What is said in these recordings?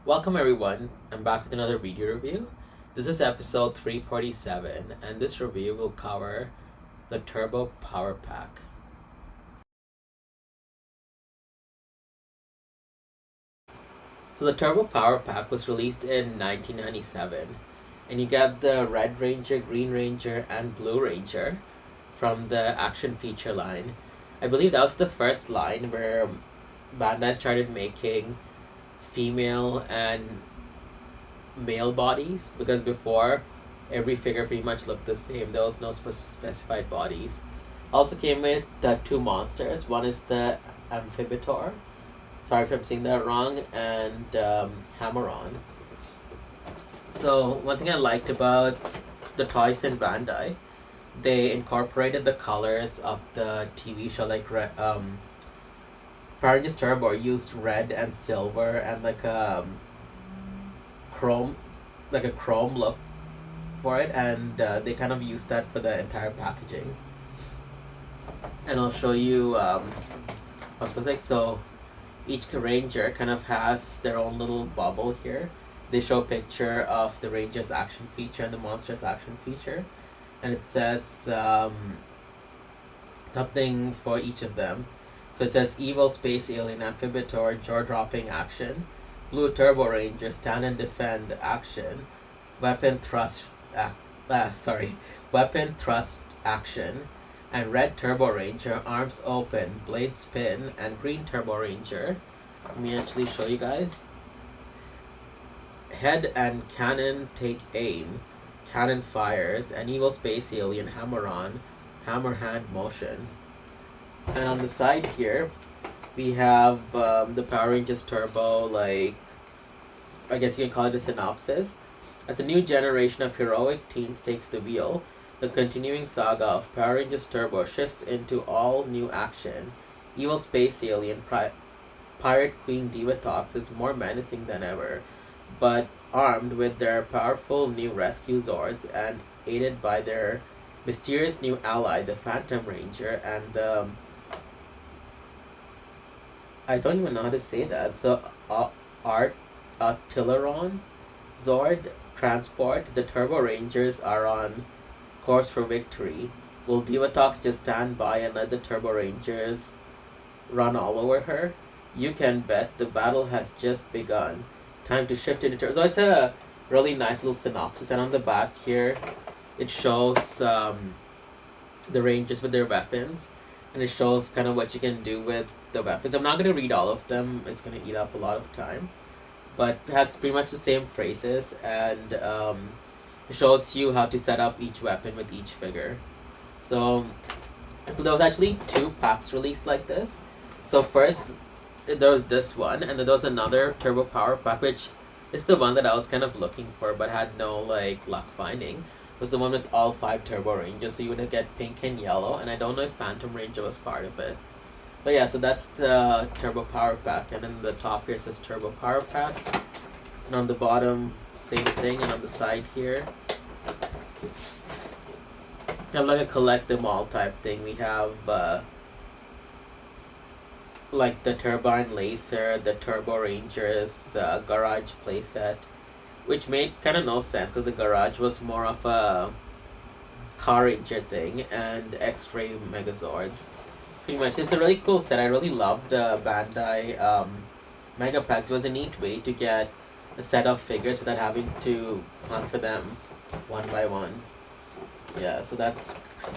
Welcome everyone, I'm back with another video review. This is episode 347 and this review will cover the Turbo Power Pack. So the Turbo Power Pack was released in 1997 and you get the Red Ranger, Green Ranger, and Blue Ranger from the action feature line. I believe that was the first line where Bandai started making female and male bodies, because before every figure pretty much looked the same. There was no specified bodies. Also came with the two monsters. One is the Amphibitor. Sorry if I'm saying that wrong. And Hammeron. So one thing I liked about the toys in Bandai, they incorporated the colors of the TV show, like Power Rangers Turbo used red and silver and chrome, like a chrome look for it, and they kind of used that for the entire packaging. And I'll show you what's it like. So each ranger kind of has their own little bubble here. They show a picture of the ranger's action feature and the monster's action feature, and it says something for each of them. So it says Evil Space Alien Amphibitor jaw dropping action, Blue Turbo Ranger stand and defend action, weapon thrust weapon thrust action, and Red Turbo Ranger arms open, blade spin, and Green Turbo Ranger. Let me actually show you guys. Head and cannon take aim, cannon fires, and Evil Space Alien Hammer-on, hammer hand motion. And on the side here, we have the Power Rangers Turbo, like, I guess you can call it a synopsis. As a new generation of heroic teens takes the wheel, the continuing saga of Power Rangers Turbo shifts into all new action. Evil space alien Pirate Queen Divatox is more menacing than ever, but armed with their powerful new rescue Zords and aided by their mysterious new ally, the Phantom Ranger, and the I don't even know how to say that. So, Articulation Zord transport. The Turbo Rangers are on course for victory. Will Divatox just stand by and let the Turbo Rangers run all over her? You can bet the battle has just begun. Time to shift into turn. So it's a really nice little synopsis. And on the back here, it shows the Rangers with their weapons. And it shows kind of what you can do with the weapons. I'm not going to read all of them. It's going to eat up a lot of time. But it has pretty much the same phrases. And it shows you how to set up each weapon with each figure. So there was actually two packs released like this. So first, there was this one. And then there was another Turbo Power Pack, which is the one that I was kind of looking for but had no luck finding. Was the one with all 5 Turbo Rangers, so you would get pink and yellow, and I don't know if Phantom Ranger was part of it. But yeah, so that's the Turbo Power Pack, and then the top here says Turbo Power Pack, and on the bottom, same thing, and on the side here, kind of like a collect them all type thing. We have like the Turbine Laser, the Turbo Rangers Garage playset, which made kind of no sense because the Garage was more of a Car Ranger thing, and X-Ray Megazords. Pretty much, it's a really cool set. I really loved the Bandai Mega Packs. It was a neat way to get a set of figures without having to hunt for them one by one. Yeah, so that's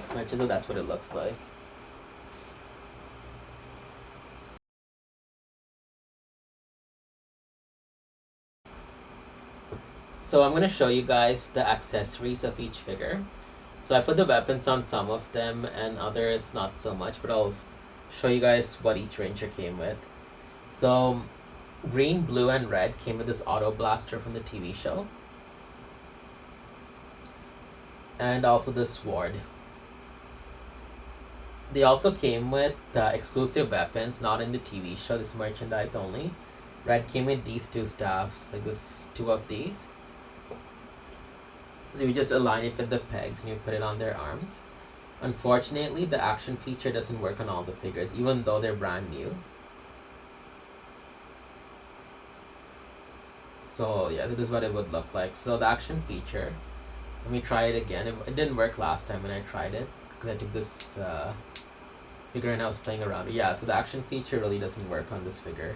what it looks like. So I'm going to show you guys the accessories of each figure. So I put the weapons on some of them and others not so much, but I'll show you guys what each ranger came with. So green, blue, and red came with this auto blaster from the TV show. And also this sword. They also came with exclusive weapons, not in the TV show, this merchandise only. Red came with these 2 staffs, like this 2 of these. So you just align it with the pegs and you put it on their arms. Unfortunately, the action feature doesn't work on all the figures, even though they're brand new. So yeah, this is what it would look like. So the action feature, let me try it again. It didn't work last time when I tried it because I took this figure and I was playing around. Yeah, so the action feature really doesn't work on this figure.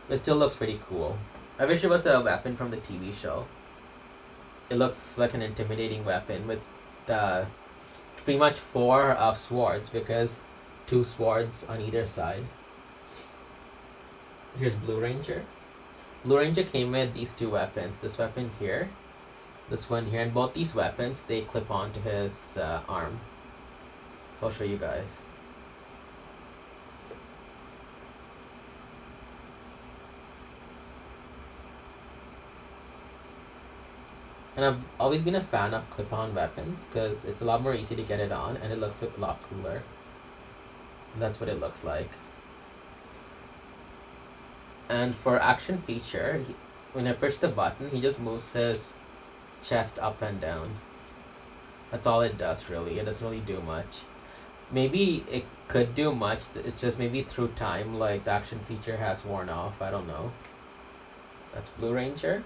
It still looks pretty cool. I wish it was a weapon from the TV show. It looks like an intimidating weapon with pretty much 4 swords, because 2 swords on either side. Here's Blue Ranger. Blue Ranger came with these 2 weapons. This weapon here, this one here, and both these weapons, they clip onto his arm. So I'll show you guys. And I've always been a fan of clip-on weapons because it's a lot more easy to get it on and it looks a lot cooler. And that's what it looks like. And for action feature, when I push the button, he just moves his chest up and down. That's all it does, really. It doesn't really do much. Maybe it could do much. It's just maybe through time, like the action feature has worn off. I don't know. That's Blue Ranger.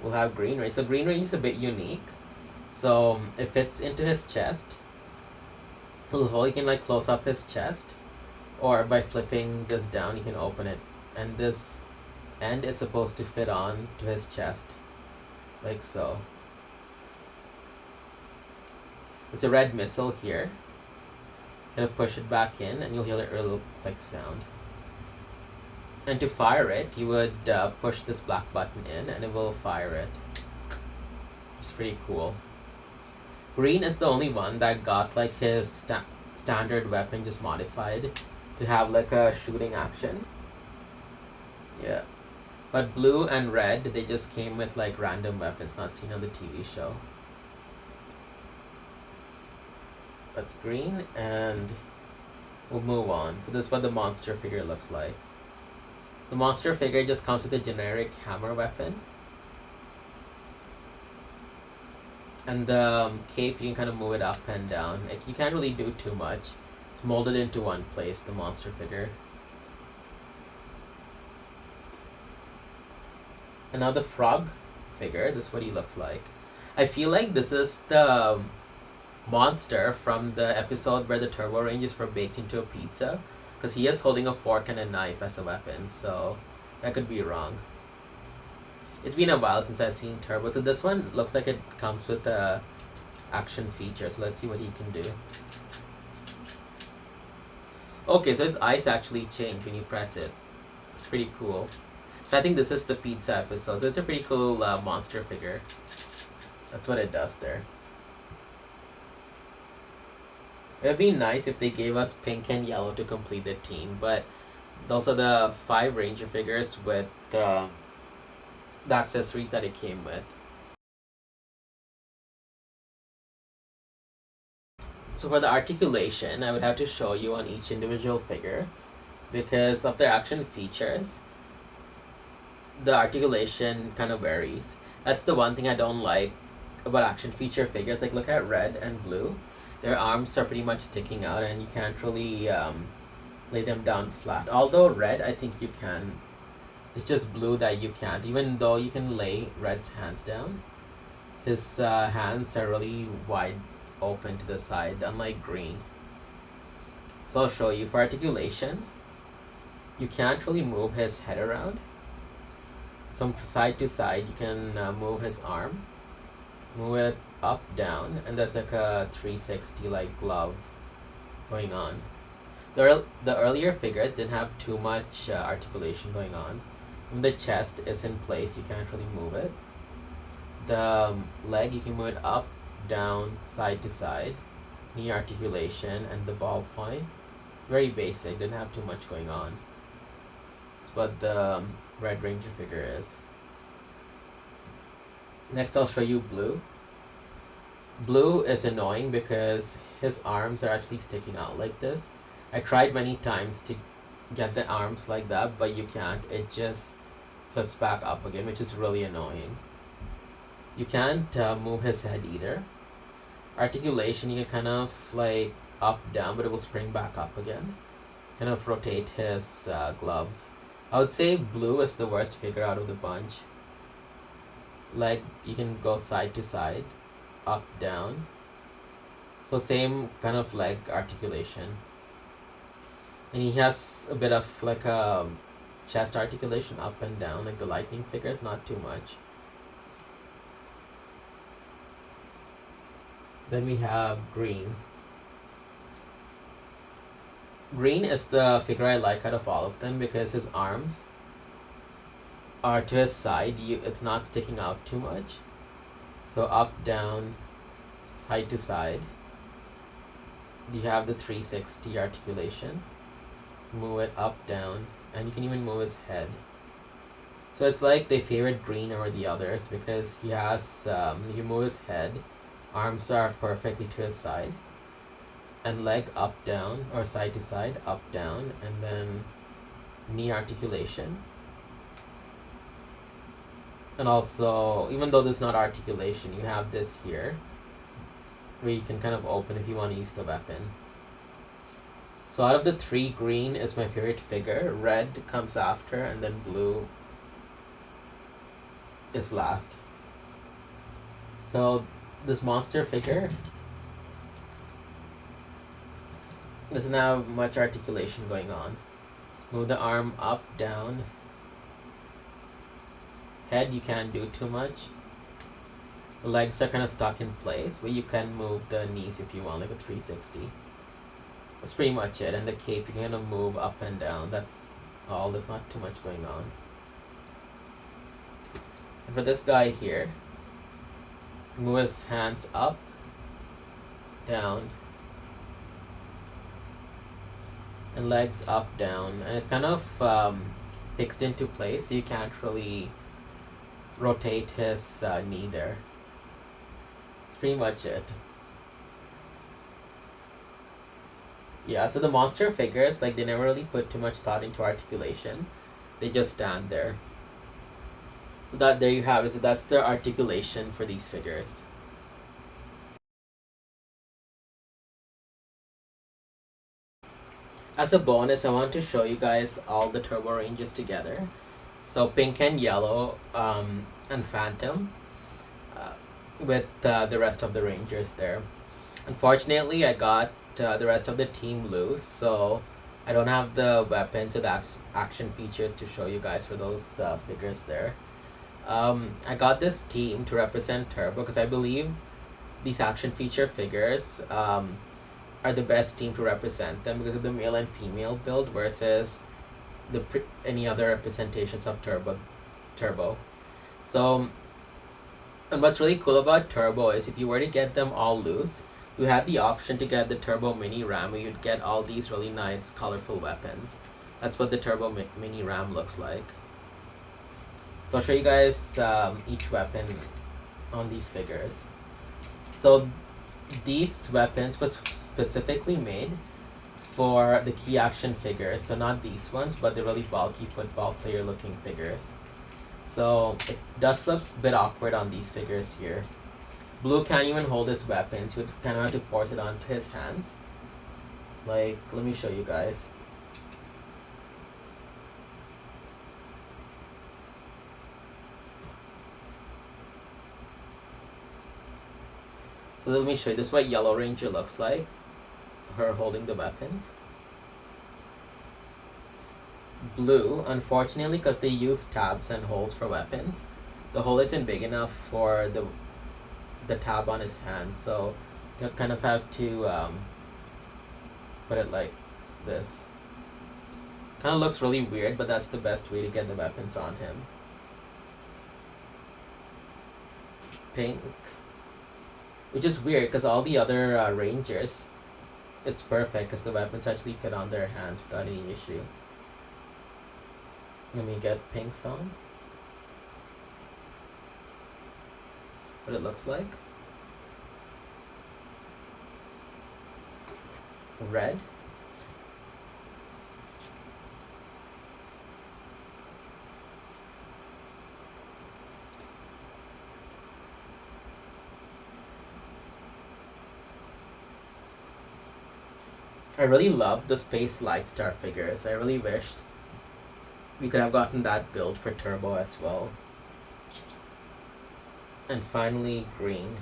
We'll have Green Ranger. So Green Ranger is a bit unique. So it fits into his chest. So you can like close up his chest, or by flipping this down, you can open it, and this end is supposed to fit on to his chest, like so. It's a red missile here. Kind of push it back in, and you'll hear a little click sound. And to fire it, you would push this black button in and it will fire it. It's pretty cool. Green is the only one that got like his standard weapon just modified to have like a shooting action. Yeah. But blue and red, they just came with like random weapons not seen on the TV show. That's green, and we'll move on. So this is what the monster figure looks like. The monster figure just comes with a generic hammer weapon. And the cape, you can kind of move it up and down. Like, you can't really do too much. It's molded into one place, the monster figure. And now the frog figure, this is what he looks like. I feel like this is the monster from the episode where the Turbo Rangers were baked into a pizza, because he is holding a fork and a knife as a weapon, so that could be wrong. It's been a while since I've seen Turbo, so this one looks like it comes with a action feature, so let's see what he can do. Okay, so his eyes actually change when you press it. It's pretty cool. So I think this is the pizza episode, so it's a pretty cool monster figure. That's what it does there. It would be nice if they gave us pink and yellow to complete the team, but those are the 5 Ranger figures with the accessories that it came with. So for the articulation, I would have to show you on each individual figure because of their action features. The articulation kind of varies. That's the one thing I don't like about action feature figures. Like, look at red and blue. Their arms are pretty much sticking out and you can't really lay them down flat. Although red, I think you can. It's just blue that you can't. Even though you can lay red's hands down, his hands are really wide open to the side, unlike green. So I'll show you. For articulation, you can't really move his head around. So from side to side, you can move his arm. Move it up, down, and there's like a 360 like glove going on. The earlier figures didn't have too much articulation going on. When the chest is in place, you can't really move it. The leg, you can move it up, down, side to side. Knee articulation and the ball point. Very basic, didn't have too much going on. That's what the Red Ranger figure is. Next, I'll show you blue. Blue is annoying because his arms are actually sticking out like this. I tried many times to get the arms like that, but you can't. It just flips back up again, which is really annoying. You can't move his head either. Articulation, you can kind of like up, down, but it will spring back up again. Kind of rotate his gloves. I would say blue is the worst figure out of the bunch. Like, you can go side to side, up, down. So same kind of leg articulation. And he has a bit of like a chest articulation up and down, like the lightning figures, not too much. Then we have green. Green is the figure I like out of all of them because his arms are to his side. It's not sticking out too much. So up, down, side to side. You have the 360 articulation. Move it up, down, and you can even move his head. So it's like they favored green over the others because he has, you move his head, arms are perfectly to his side, and leg up, down, or side to side, up, down, and then knee articulation. And also, even though there's not articulation, you have this here where you can kind of open if you want to use the weapon. So out of the three, green is my favorite figure. Red comes after, and then blue is last. So this monster figure doesn't have much articulation going on. Move the arm up, down. Head, you can't do too much. The legs are kind of stuck in place, but you can move the knees if you want, like a 360. That's pretty much it. And the cape, you can kind of move up and down. That's all. There's not too much going on. And for this guy here, move his hands up, down, and legs up, down. And it's kind of fixed into place, so you can't really rotate his knee there. That's pretty much it. Yeah, so the monster figures, like, they never really put too much thought into articulation. They just stand there. There you have it. So that's the articulation for these figures. As a bonus, I want to show you guys all the turbo ranges together. So pink and yellow, and phantom, with the rest of the rangers there. Unfortunately, I got the rest of the team loose, so I don't have the weapons with action features to show you guys for those figures there. I got this team to represent Turbo because I believe these action feature figures are the best team to represent them because of the male and female build versus any other representations of Turbo. So, and what's really cool about Turbo is if you were to get them all loose, you have the option to get the Turbo Mini Ram, where you'd get all these really nice, colorful weapons. That's what the Turbo Mini Ram looks like. So I'll show you guys each weapon on these figures. So these weapons was specifically made for the key action figures. So not these ones, but the really bulky football player looking figures. So it does look a bit awkward on these figures here. Blue can't even hold his weapons. You would kind of have to force it onto his hands. Like, let me show you guys. So let me show you. This is what Yellow Ranger looks like. Her holding the weapons. Blue, unfortunately, because they use tabs and holes for weapons, the hole isn't big enough for the tab on his hand, so you kind of have to put it like this. Kind of looks really weird, but that's the best way to get the weapons on him. Pink, which is weird because all the other rangers, it's perfect because the weapons actually fit on their hands without any issue. Let me get pinks on. What it looks like. Red. I really love the Space Light Star figures. I really wished We could have gotten that build for turbo as well. And finally, green.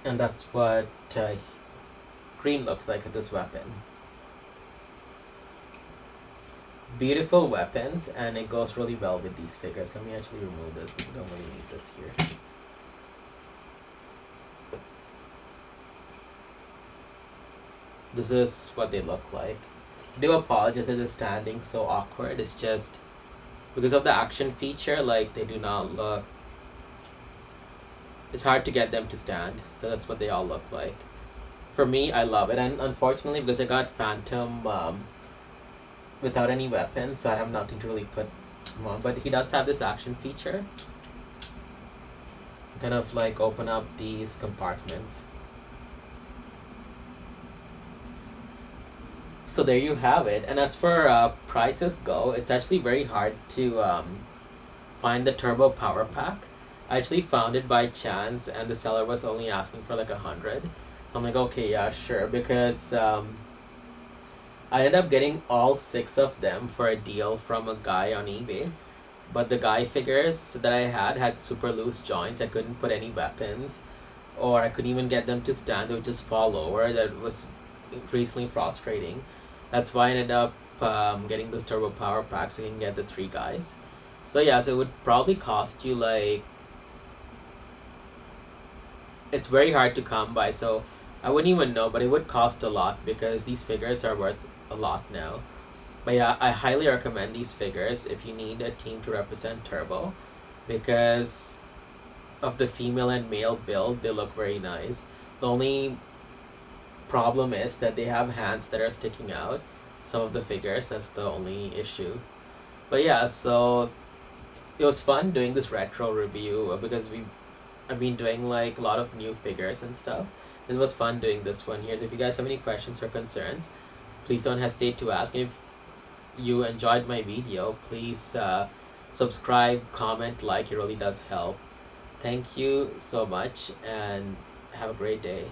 And that's what green looks like with this weapon. Beautiful weapons, and it goes really well with these figures. Let me actually remove this. We don't really need this here. This is what they look like. I do apologize that the standing so awkward. It's just because of the action feature, like they do not look. It's hard to get them to stand, so that's what they all look like. For me, I love it, and unfortunately, because I got Phantom without any weapons, so I have nothing to really put him on. But he does have this action feature. Kind of like open up these compartments. So there you have it. And as for prices go, it's actually very hard to find the turbo power pack. I actually found it by chance, and the seller was only asking for like 100. So I'm like, okay, yeah, sure, because I ended up getting all 6 of them for a deal from a guy on eBay. But the guy figures that I had super loose joints. I couldn't put any weapons, or I couldn't even get them to stand. They would just fall over. That was increasingly frustrating. That's why I ended up getting this turbo power pack so you can get the 3 guys. So yeah, so it would probably cost you like, it's very hard to come by, so I wouldn't even know, but it would cost a lot because these figures are worth a lot now. But yeah, I highly recommend these figures if you need a team to represent turbo, because of the female and male build. They look very nice. The only problem is that they have hands that are sticking out, some of the figures. That's the only issue. But yeah, so it was fun doing this retro review because I've been doing like a lot of new figures and stuff. It was fun doing this one here. So if you guys have any questions or concerns, please don't hesitate to ask. If you enjoyed my video, please subscribe, comment, like. It really does help. Thank you so much, and have a great day.